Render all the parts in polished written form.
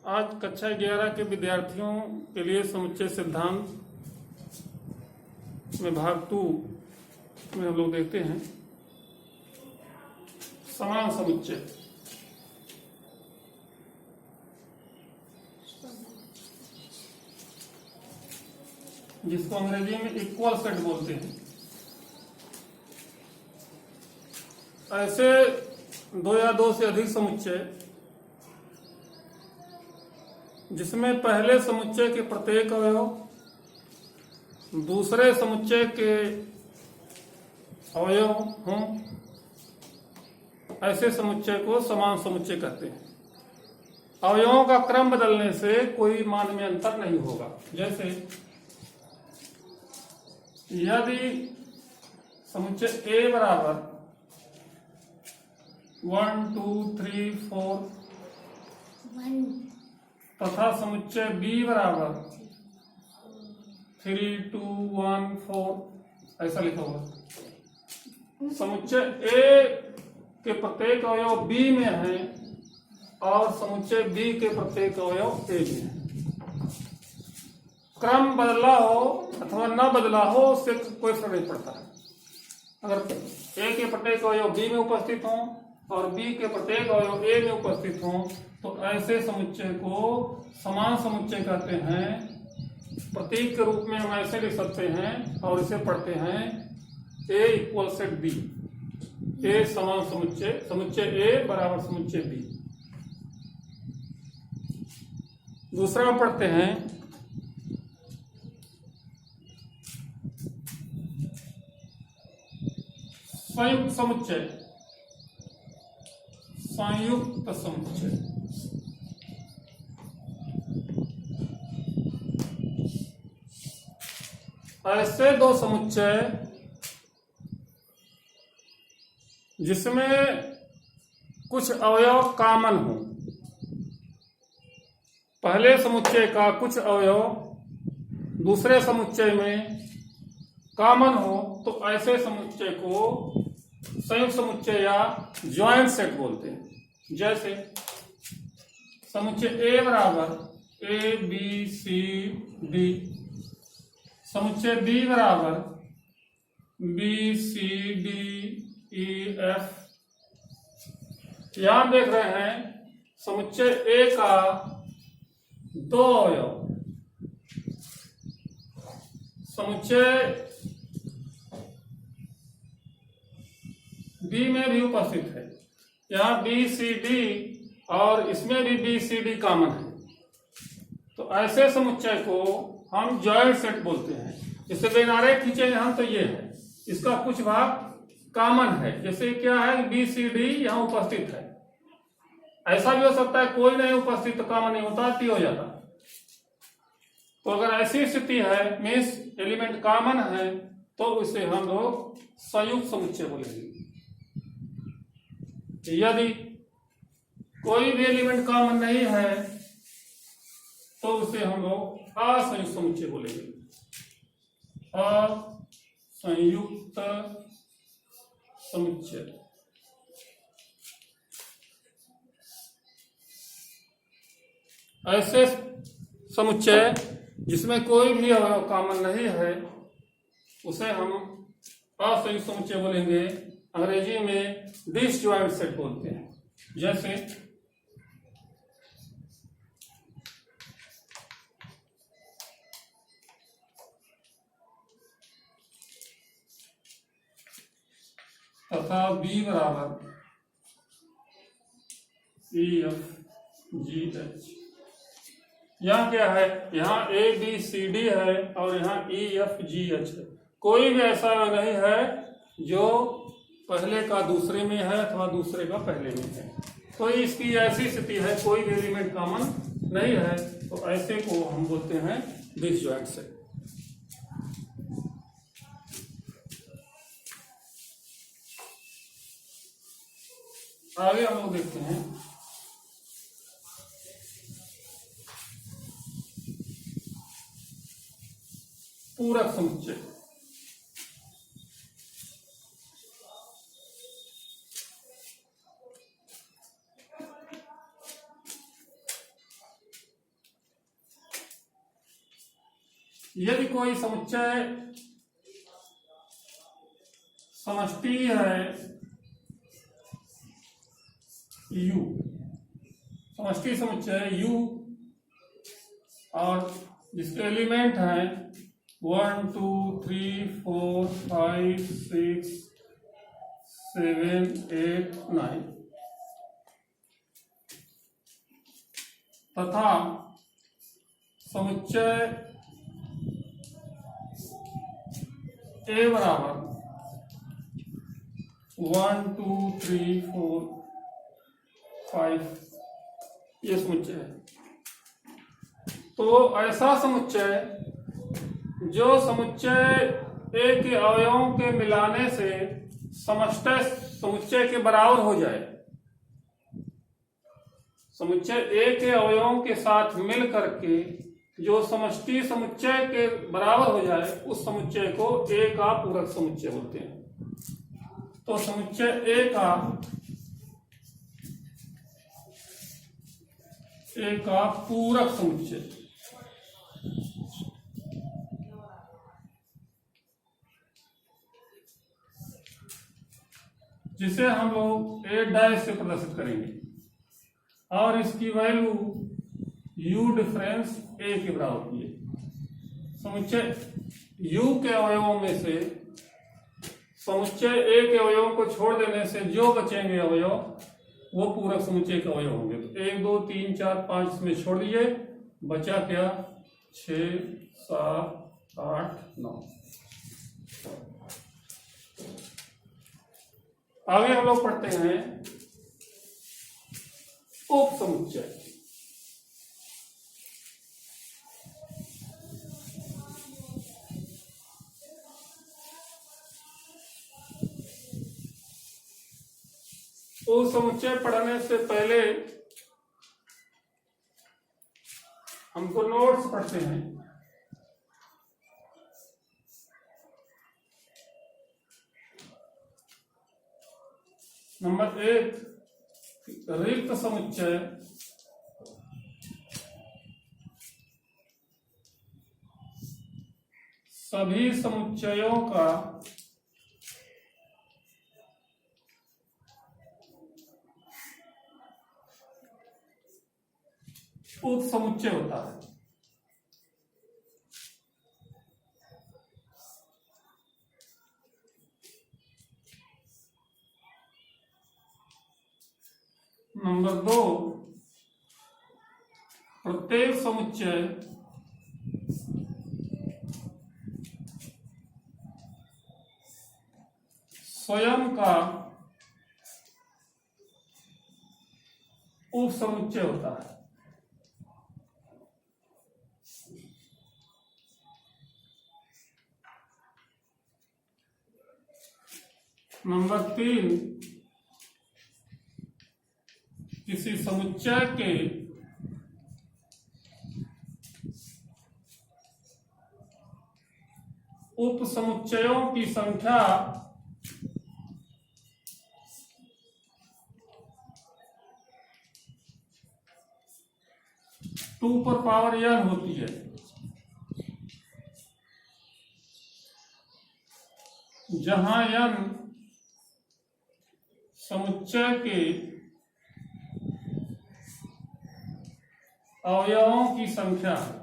आज कक्षा 11 के विद्यार्थियों के लिए समुच्चय सिद्धांत में भाग 2 में हम लोग देखते हैं समान समुच्चय। जिसको अंग्रेजी में इक्वल सेट बोलते हैं। ऐसे दो या दो से अधिक समुच्चय जिसमें पहले समुच्चय के प्रत्येक अवयव दूसरे समुच्चय के अवयव हों, ऐसे समुच्चय को समान समुच्चय कहते हैं। अवयवों का क्रम बदलने से कोई मान में अंतर नहीं होगा। जैसे यदि समुच्चय A बराबर 1 2 3 4 तथा समुच्चय B बराबर 3 2 1 4 ऐसा लिखा होगा। समुच्चय A के प्रत्येक अवयव B में है और समुच्चय B के प्रत्येक अवयव A में है। क्रम बदला हो अथवा न बदला हो उससे कोई फर्क नहीं पड़ता है। अगर A के प्रत्येक अवयव B में उपस्थित हों और B के प्रत्येक अवयव A में उपस्थित हों तो ऐसे समुच्चय को समान समुच्चय कहते हैं। प्रतीक के रूप में हम ऐसे लिख सकते हैं और इसे पढ़ते हैं A equal set B। A समान समुच्चय, समुच्चय A बराबर समुच्चय B। दूसरा हम पढ़ते हैं संयुक्त समुच्चय। संयुक्त समुच्चय ऐसे दो समुच्चय जिसमें कुछ अवयव कॉमन हो। पहले समुच्चय का कुछ अवयव दूसरे समुच्चय में कॉमन हो तो ऐसे समुच्चय को संयुक्त समुच्चय या ज्वाइंट सेट बोलते हैं। जैसे समुच्चय A बराबर A B C D, समुच्चय B बराबर B C D E F। यहां देख रहे हैं समुच्चय A का दो अवयव समुच्चय B में भी उपस्थित है। यहाँ B C D और इसमें भी B C D कॉमन है तो ऐसे समुच्चय को हम जॉइंट सेट बोलते हैं। जैसे किनारे खींचेंगे हम तो ये है, इसका कुछ भाग कॉमन है। जैसे क्या है B C D यहाँ उपस्थित है। ऐसा भी हो सकता है कोई नहीं उपस्थित तो कॉमन नहीं होता, टी हो जाता। तो अगर ऐसी स्थिति है मीन्स एलिमेंट कॉमन है तो उसे हम लोग संयुक्त समुच्चय बोलेंगे। यदि कोई भी एलिमेंट कॉमन नहीं है तो उसे हम लोग असंयुक्त समुच्चय बोलेंगे। असंयुक्त समुच्चय ऐसे समुच्चय जिसमें कोई भी अवयव कॉमन नहीं है उसे हम असंयुक्त समुच्चय बोलेंगे। अंग्रेजी में डिसजॉइंट सेट बोलते हैं। जैसे तथा B बराबर E F G H। यहाँ क्या है, यहाँ A B C D है और यहाँ E F G H है। कोई भी ऐसा नहीं है जो पहले का दूसरे में है अथवा दूसरे का पहले में है। तो इसकी ऐसी स्थिति है कोई भी एलिमेंट कॉमन नहीं है तो ऐसे को हम बोलते हैं डिसजॉइंट सेट। आगे हम लोग देखते हैं पूरक समुच्चय। यदि कोई समुच्चय समष्टि है U, समष्टि समुच्चय U और जिसके एलिमेंट हैं 1 2 3 4 5 6 7 8 9 तथा समुच्चय A बराबर 1 2 3 4 5 ये समुच्चय है। तो ऐसा समुच्चय जो समुच्चय A के अवयवों के मिलाने से समष्टय समुच्चय के बराबर हो जाए, समुच्चय A के अवयवों के साथ मिल करके जो समष्टि समुच्चय के बराबर हो जाए उस समुच्चय को A का पूरक समुच्चय बोलते हैं। तो समुच्चय A का पूरक समुच्चय जिसे हम लोग A' से प्रदर्शित करेंगे और इसकी वैल्यू U डिफरेंस A के बराबर होती है। समुच्चय U के अवयवों में से समुच्चय A के अवयवों को छोड़ देने से जो बचेंगे अवयव वो पूरक समुच्चय के अवयव होंगे। तो 1 2 3 4 5 इसमें छोड़ दीजिए, बचा क्या 6 7 8 9। आगे हम लोग पढ़ते हैं उप समुच्चय। उप समुच्चय पढ़ने से पहले हमको नोट्स पढ़ते हैं। नंबर 1, रिक्त समुच्चय सभी समुच्चयों का उप समुच्चय होता है। नंबर 2, प्रत्येक समुच्चय स्वयं का उप समुच्चय होता है। नंबर 3, किसी समुच्चय के उप समुच्चयों की संख्या टू पर पावर n होती है, जहां n समुच्चय के अवयवों की संख्या है।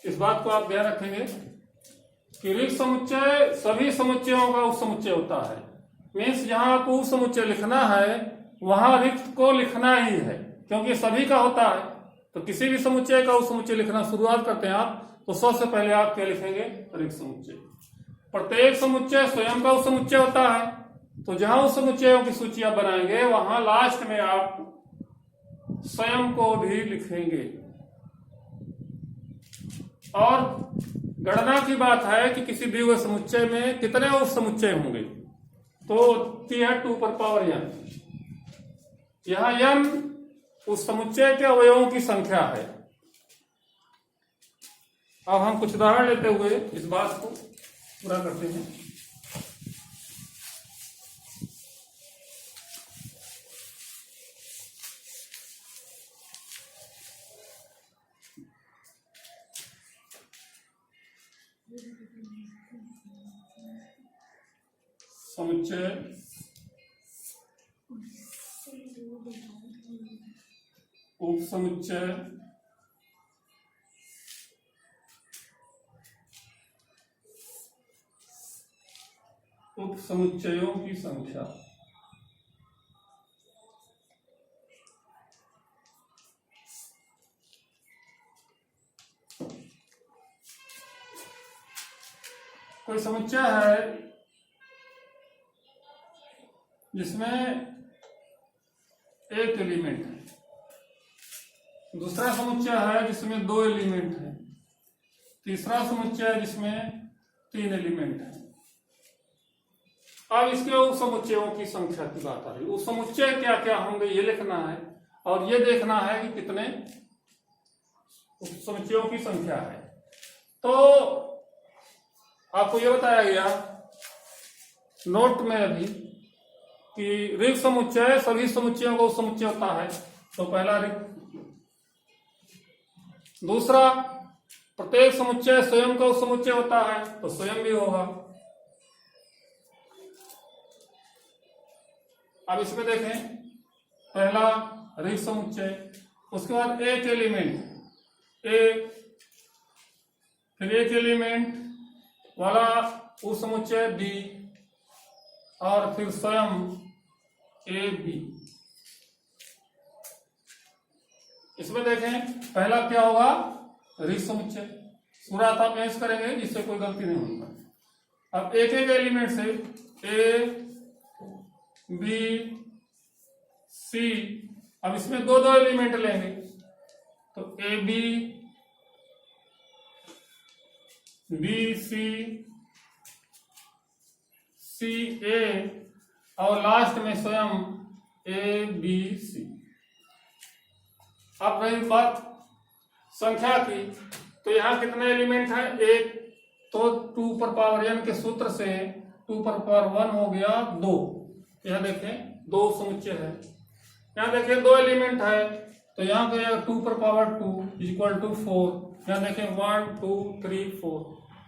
इस बात को आप ध्यान रखेंगे कि रिक्त समुच्चय सभी समुच्चयों का उप समुच्चय होता है। मीन्स जहां आपको उप समुच्चय लिखना है वहां रिक्त को लिखना ही है, क्योंकि सभी का होता है। तो किसी भी समुच्चय का उप समुच्चय लिखना शुरुआत करते हैं आप, तो सबसे पहले आप क्या लिखेंगे, रिक्त समुच्चय। प्रत्येक समुच्चय स्वयं का उप समुच्चय होता है, तो जहां उस समुच्चयों की सूची आप बनाएंगे वहां लास्ट में आप स्वयं को भी लिखेंगे। और गणना की बात है कि किसी दिए हुए समुच्चय में कितने उप समुच्चय होंगे, तो होती है 2 पर पावर n। यहां n उस समुच्चय के अवयवों की संख्या है। अब हम कुछ उदाहरण लेते हुए इस बात को पूरा करते हैं। समुच्चय उप समुच्चय उप समुच्चयों की संख्या। कोई समुच्चय है जिसमें एक एलिमेंट है, दूसरा समुच्चय है जिसमें दो एलिमेंट है, तीसरा समुच्चय है जिसमें तीन एलिमेंट है। अब इसके उप समुच्चयों की संख्या की बात आ रही है। उप समुच्चय क्या क्या होंगे ये लिखना है और ये देखना है कि कितने उप समुच्चयों की संख्या है। तो आपको ये बताया गया नोट में अभी कि रिक्त समुच्चय सभी समुच्चयों का उप समुच्चय होता है, तो पहला रिक्त। दूसरा, प्रत्येक समुच्चय स्वयं का उप समुच्चय होता है, तो स्वयं भी होगा। अब इसमें देखें, पहला रिक्त समुच्चय, उसके बाद एक एलिमेंट ए, फिर एक एलिमेंट वाला उप समुच्चय बी और फिर स्वयं ए बी। इसमें देखें पहला क्या होगा, रिक्त समुच्चय। पूरा था पेश करेंगे जिससे कोई गलती नहीं होगा। अब एक एक एलिमेंट से ए बी सी, अब इसमें दो दो एलिमेंट लेंगे, तो ए बी बी सी सी ए और लास्ट में स्वयं ए बी सी। अब रही बात संख्या की, तो यहां कितने एलिमेंट हैं, एक, तो 2 पर पावर n के सूत्र से 2 पर पावर 1 हो गया 2। यहां देखें दो समुच्चय है, यहां देखें दो एलिमेंट है, तो यहां पे 2 पर पावर 2 इक्वल टू 4। यहां देखें 1 2 3 4।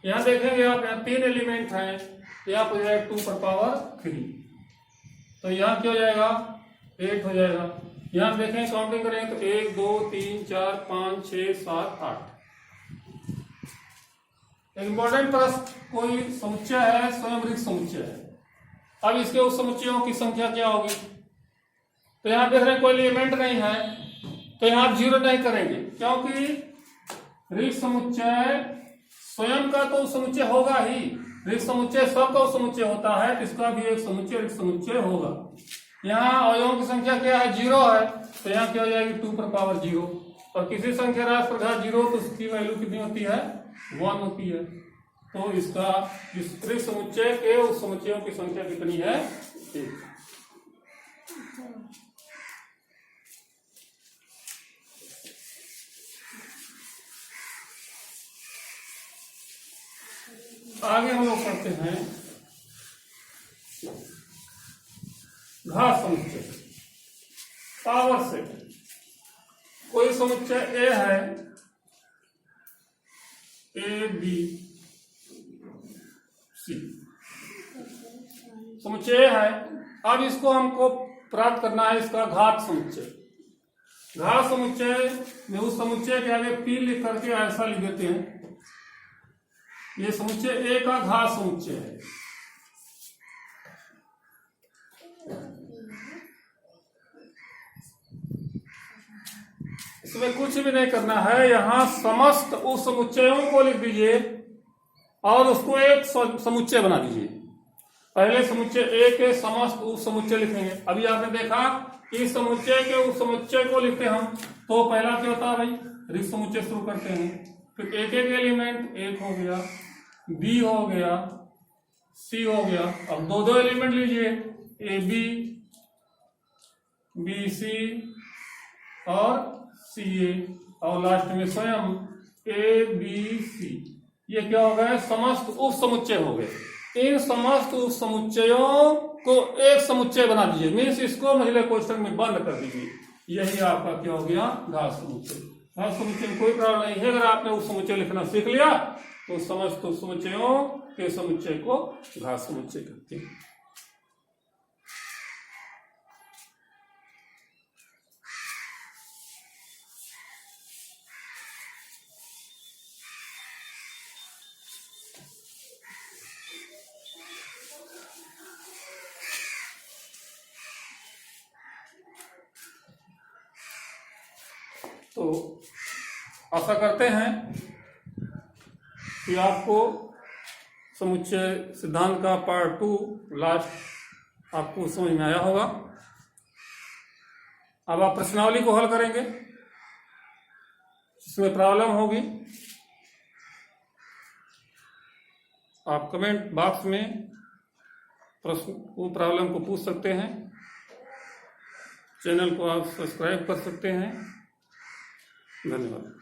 यहां देखेंगे आप, यहाँ 3 एलिमेंट हैं, यहाँ पर जाएगा 2 पर पावर 3, तो यहाँ क्या हो जाएगा 8 हो जाएगा। यहाँ देखें काउंटिंग करें तो 1 2 3 4 5 6 7 8। इंपॉर्टेंट प्रश्न, कोई समुच्चय है स्वयं रिक्त समुच्चय है, अब इसके उस समुच्चयों की संख्या क्या होगी। तो यहाँ देख रहे हैं कोई एलिमेंट नहीं है, तो यहाँ आप 0 नहीं करेंगे, क्योंकि रिक्त समुच्चय स्वयं का तो समुच्चय होगा ही। रिक्त समुच्चय सबका समुच्चय होता है, तो इसका भी एक समुच्चय रिक्त समुच्चय होगा। यहाँ अवयवों की संख्या क्या है, 0 है, तो यहाँ क्या हो जाएगी 2 पर पावर 0। और किसी संख्या राशि पर घात 0 तो उसकी वैल्यू कितनी होती है, 1 होती है। तो इसका इस रिक्त समुच्चय के उस समुच्चयों की संख्या कितनी है, 1। आगे हम लोग पढ़ते हैं घात समुच्चय, पावर सेट। कोई समुच्चय ए है, ए बी सी समुच्चय है। अब इसको हमको प्राप्त करना है इसका घात समुच्चय। घात समुच्चय में उस समुच्चय के आगे पी लिख करके ऐसा लिख देते हैं, ये समुच्चय ए का घात समुच्चय है। इसमें कुछ भी नहीं करना है, यहां समस्त उस समुच्चयों को लिख दीजिए और उसको एक समुच्चय बना दीजिए। पहले समुच्चय ए के समस्त उप समुच्चय लिखेंगे। अभी आपने देखा कि समुच्चय के उप समुच्चय को लिखते हम, तो पहला क्या होता है भाई, रिक्त समुच्चय शुरू करते हैं। फिर एक एक एलिमेंट, एक हो गया, बी हो गया, सी हो गया। अब दो दो एलिमेंट लीजिए, ए बी, बी सी और सी ए, और लास्ट में स्वयं ए बी सी। ये क्या हो गए, समस्त उप समुच्चय हो गए। इन समस्त उप समुच्चयों को एक समुच्चय बना दीजिए, मीन्स इसको महिला कोष्ठक में बंद कर दीजिए। यही आपका क्या हो गया, घात समुच्चय। घात समुच्चय में कोई प्रॉब्लम नहीं है, अगर आपने उप समुच्चय लिखना सीख लिया तो समस्त समुच्चयों के समुच्चय को घात समुच्चय कहते हैं। तो आशा करते हैं कि आपको समुच्चय सिद्धांत का पार्ट 2 लास्ट आपको समझ में आया होगा। अब आप प्रश्नावली को हल करेंगे, इसमें प्रॉब्लम होगी। आप कमेंट बॉक्स में प्रश्न को प्रॉब्लम को पूछ सकते हैं। चैनल को आप सब्सक्राइब कर सकते हैं। धन्यवाद।